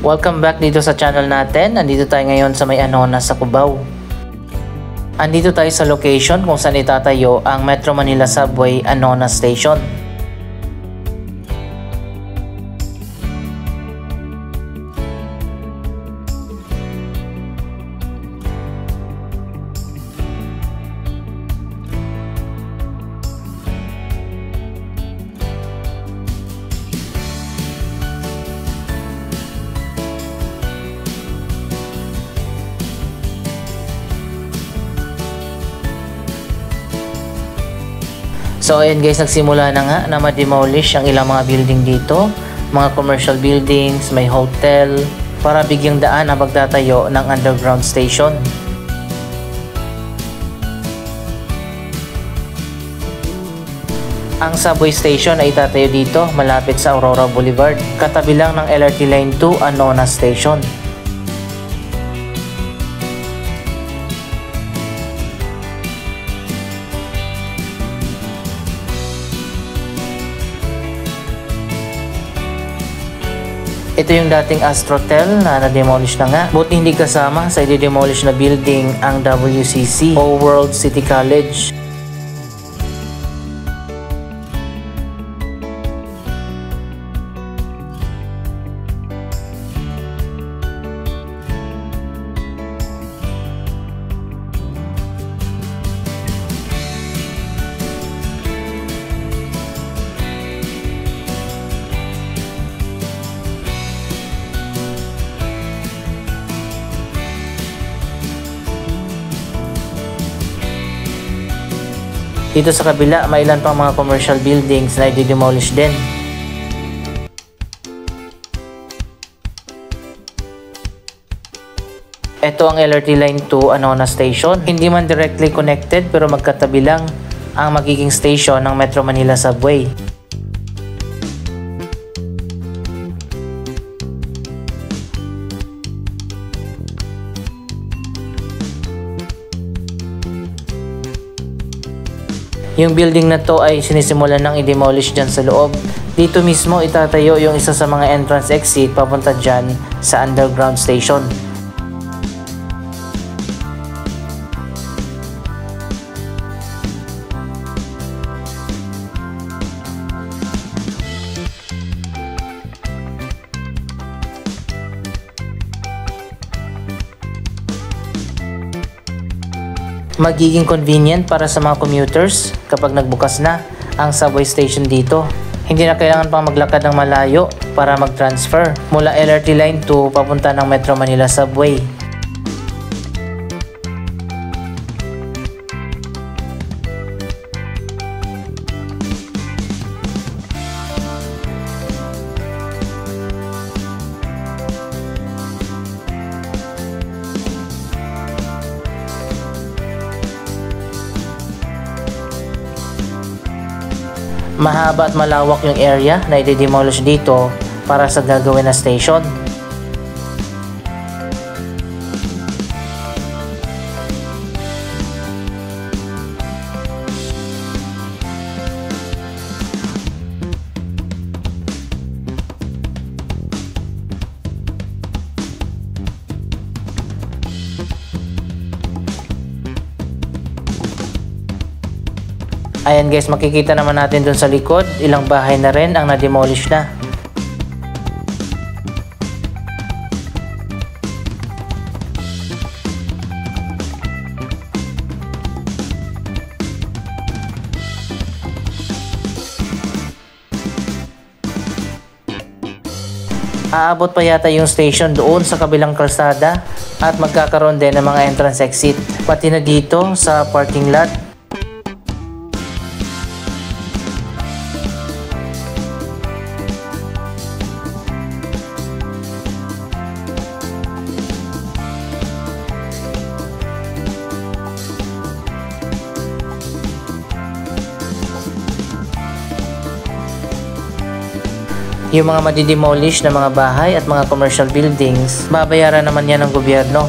Welcome back dito sa channel natin. Andito tayo ngayon sa May Anonas sa Cubao. Andito tayo sa location kung saan itatayo ang Metro Manila Subway Anonas Station. So ayan guys, nagsimula na nga na ma-demolish ang ilang mga building dito, mga commercial buildings, may hotel, para bigyang daan ang pagtatayo ng underground station. Ang subway station ay itatayo dito malapit sa Aurora Boulevard, katabi lang ng LRT Line 2 Anonas Station. Ito yung dating Astrotel na na-demolish na nga. Buti hindi kasama sa i-demolish na building ang WCC o World City College. Dito sa kabila, may ilan pang mga commercial buildings na i-demolish din. Ito ang LRT Line 2 Anonas Station. Hindi man directly connected pero magkatabi lang ang magiging station ng Metro Manila Subway. Yung building na to ay sinisimulan ng i-demolish dyan sa loob. Dito mismo itatayo yung isa sa mga entrance exit papunta dyan sa underground station. Magiging convenient para sa mga commuters kapag nagbukas na ang subway station dito. Hindi na kailangan pang maglakad ng malayo para mag-transfer mula LRT Line 2 papunta ng Metro Manila Subway. Mahaba at malawak yung area na i-demolish dito para sa gagawin na station. Ayan guys, makikita naman natin dun sa likod, ilang bahay na rin ang na-demolish na. Aabot pa yata yung station doon sa kabilang kalsada at magkakaroon din ng mga entrance exit, pati na dito sa parking lot. Yung mga madidemolish na mga bahay at mga commercial buildings, babayaran naman yan ng gobyerno.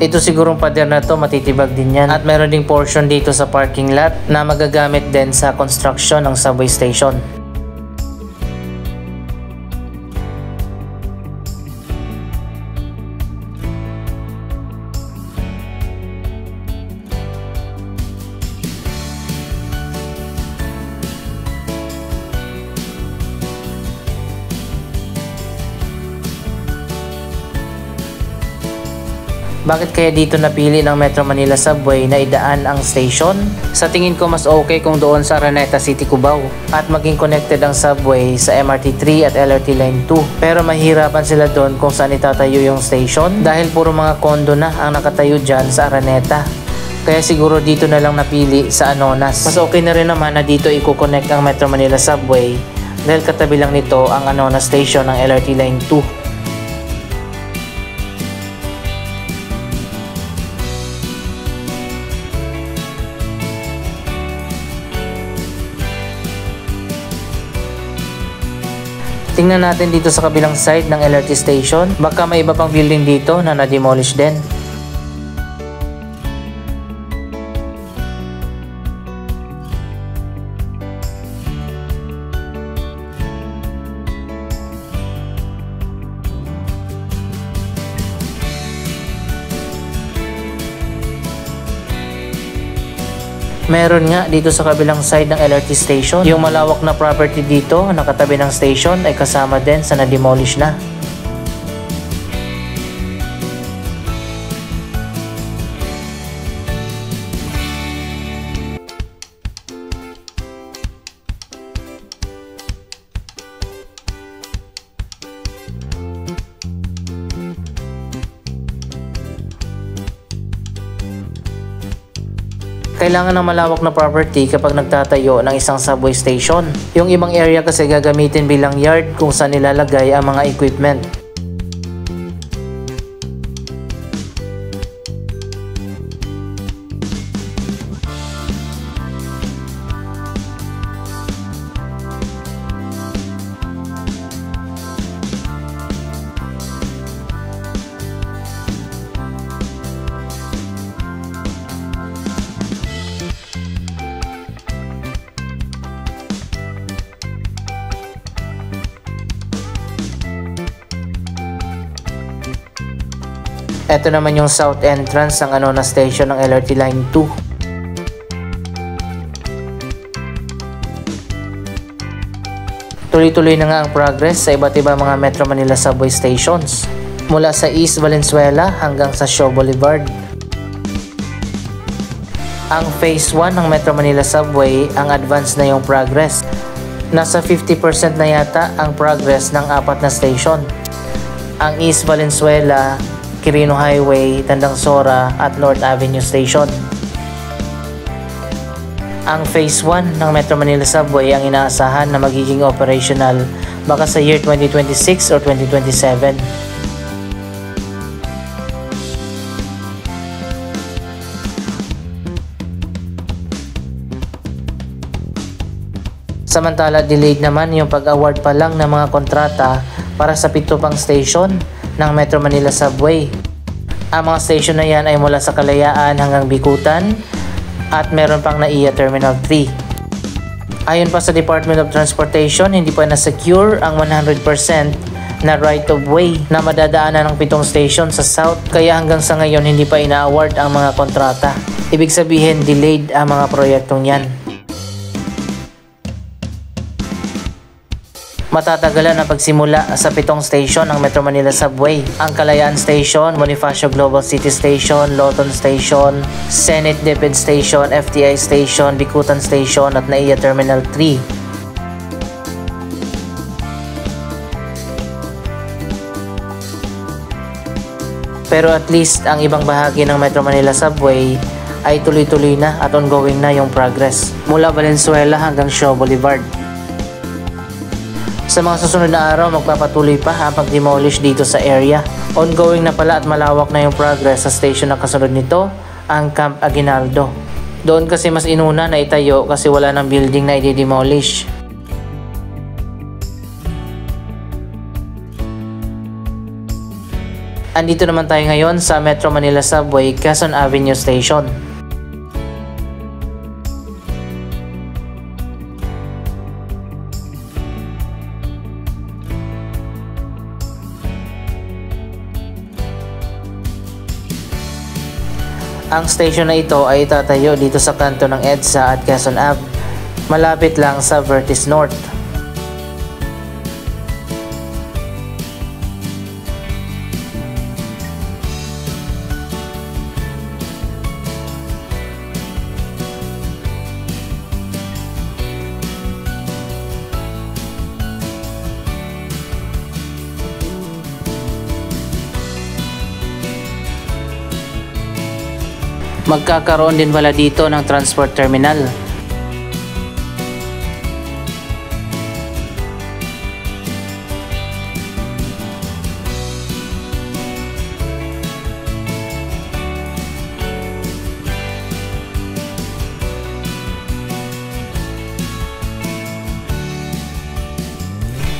Ito sigurong pader na to matitibag din yan. At meron ding portion dito sa parking lot na magagamit din sa construction ng subway station. Bakit kaya dito napili ng Metro Manila Subway na idaan ang station? Sa tingin ko mas okay kung doon sa Araneta City, Cubao at maging connected ang subway sa MRT3 at LRT Line 2. Pero mahirapan sila doon kung saan itatayo yung station dahil puro mga kondo na ang nakatayo dyan sa Araneta. Kaya siguro dito na lang napili sa Anonas. Mas okay na rin naman na dito i-connect ang Metro Manila Subway dahil katabi lang nito ang Anonas Station ng LRT Line 2. Tingnan natin dito sa kabilang side ng LRT station. Baka may iba pang building dito na na-demolish din. Meron nga dito sa kabilang side ng LRT station. Yung malawak na property dito nakatabi ng station ay kasama din sa na-demolish na. Kailangan ng malawak na property kapag nagtatayo ng isang subway station. Yung ibang area kasi gagamitin bilang yard kung saan nilalagay ang mga equipment. Ito naman yung south entrance ng Anonas Station ng LRT Line 2. Tuloy-tuloy na nga ang progress sa iba't ibang mga Metro Manila subway stations. Mula sa East Valenzuela hanggang sa Shaw Boulevard. Ang Phase 1 ng Metro Manila Subway ang advance na yung progress. Nasa 50% na yata ang progress ng 4 na station. Ang East Valenzuela, Quirino Highway, Tandang Sora at North Avenue Station. Ang Phase 1 ng Metro Manila Subway ang inaasahan na magiging operational baka sa year 2026 or 2027. Samantala, delayed naman yung pag-award pa lang ng mga kontrata para sa 7 pang station ng Metro Manila Subway. Ang mga station na yan ay mula sa Kalayaan hanggang Bikutan at meron pang NAIA Terminal 3. Ayon pa sa Department of Transportation, hindi pa na-secure ang 100% na right-of-way na madadaanan ng 7 station sa South, kaya hanggang sa ngayon hindi pa ina-award ang mga kontrata. Ibig sabihin, delayed ang mga proyektong yan. Matatagalan ang pagsimula sa 7 station ng Metro Manila Subway. Ang Kalayaan Station, Bonifacio Global City Station, Loton Station, Senate DepEd Station, FTI Station, Bikutan Station at NAIA Terminal 3. Pero at least ang ibang bahagi ng Metro Manila Subway ay tuloy-tuloy na at ongoing na yung progress mula Valenzuela hanggang Shaw Boulevard. Sa mga susunod na araw, magpapatuloy pa ang pag-demolish dito sa area. Ongoing na pala at malawak na yung progress sa station na kasunod nito, ang Camp Aguinaldo. Doon kasi mas inuna na itayo kasi wala ng building na i-demolish. Andito naman tayo ngayon sa Metro Manila Subway, Quezon Avenue Station. Ang station na ito ay itatayo dito sa kanto ng EDSA at Quezon Ave, malapit lang sa Vertis North. Magkakaroon din pala dito ng transport terminal.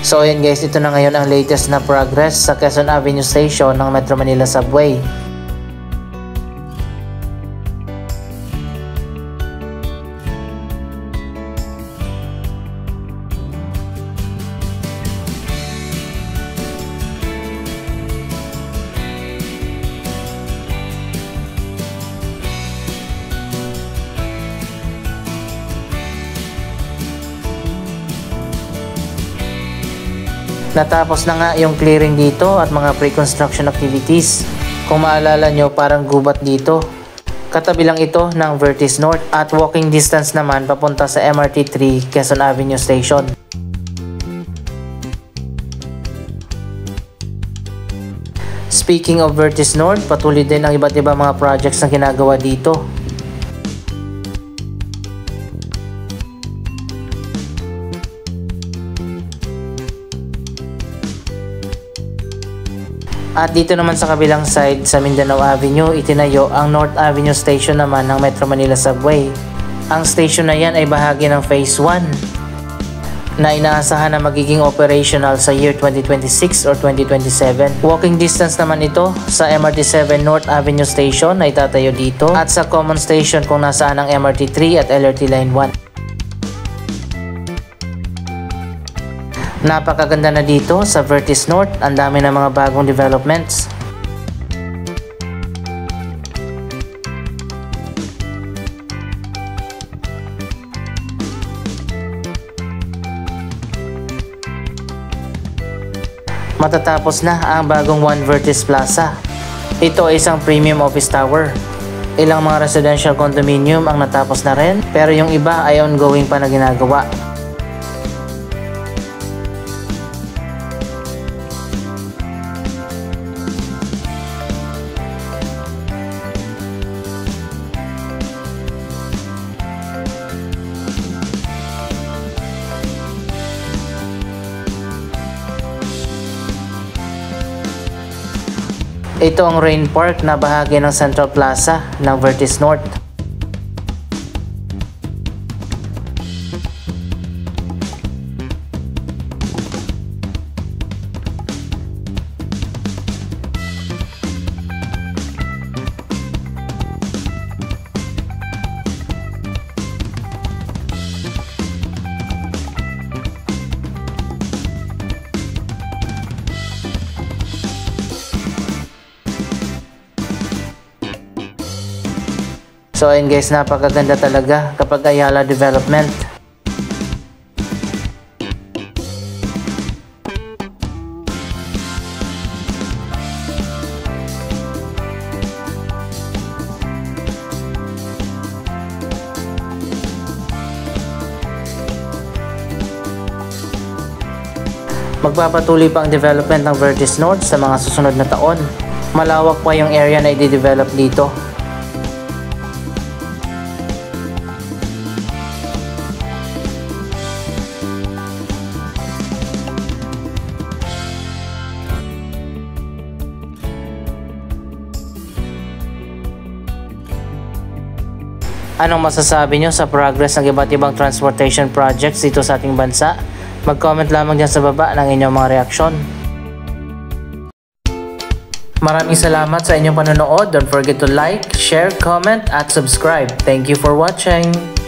So ayan guys, ito na ngayon ang latest na progress sa Quezon Avenue Station ng Metro Manila Subway. Natapos na nga yung clearing dito at mga pre-construction activities. Kung maalala nyo, parang gubat dito. Katabi lang ito ng Vertis North at walking distance naman papunta sa MRT 3 Quezon Avenue Station. Speaking of Vertis North, patuloy din ang iba't ibang mga projects na ginagawa dito. At dito naman sa kabilang side sa Mindanao Avenue, itinayo ang North Avenue Station naman ng Metro Manila Subway. Ang station na yan ay bahagi ng Phase 1 na inaasahan na magiging operational sa year 2026 or 2027. Walking distance naman ito sa MRT 7 North Avenue Station na itatayo dito at sa common station kung nasaan ang MRT 3 at LRT Line 1. Napakaganda na dito sa Vertis North, ang dami ng mga bagong developments. Matatapos na ang bagong One Vertis Plaza. Ito ay isang premium office tower. Ilang mga residential condominium ang natapos na rin, pero yung iba ay ongoing pa na ginagawa. Ito ang Rain Park na bahagi ng Central Plaza ng Vertis North. So ayun guys, napakaganda talaga kapag Ayala Development. Magpapatuloy pa ang development ng Vertis North sa mga susunod na taon. Malawak pa yung area na i-develop dito. Anong masasabi nyo sa progress ng iba't ibang transportation projects dito sa ating bansa? Mag-comment lamang dyan sa baba ng inyong mga reaksyon. Maraming salamat sa inyong panonood. Don't forget to like, share, comment, at subscribe. Thank you for watching.